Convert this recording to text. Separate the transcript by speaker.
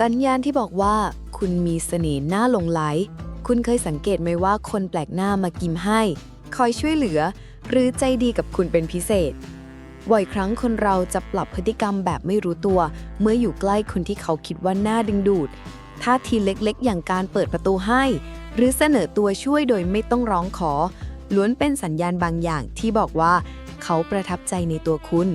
Speaker 1: สัญญาณที่บอกว่าคุณมีเสน่ห์น่าหลงไหลคุณเคยสังเกตไหมว่าคนแปลกหน้ามากิมให้คอยช่วยเหลือหรือใจดีกับคุณเป็นพิเศษบ่อยครั้งคนเราจะปรับพฤติกรรมแบบไม่รู้ตัวเมื่ออยู่ใกล้คนที่เขาคิดว่าน่าดึงดูดท่าทีเล็กๆอย่างการเปิดประตูให้หรือเสนอตัวช่วยโดยไม่ต้องร้องขอล้วนเป็นสัญญาณบางอย่างที่บอกว่าเขาประทับใจในตัวคุณ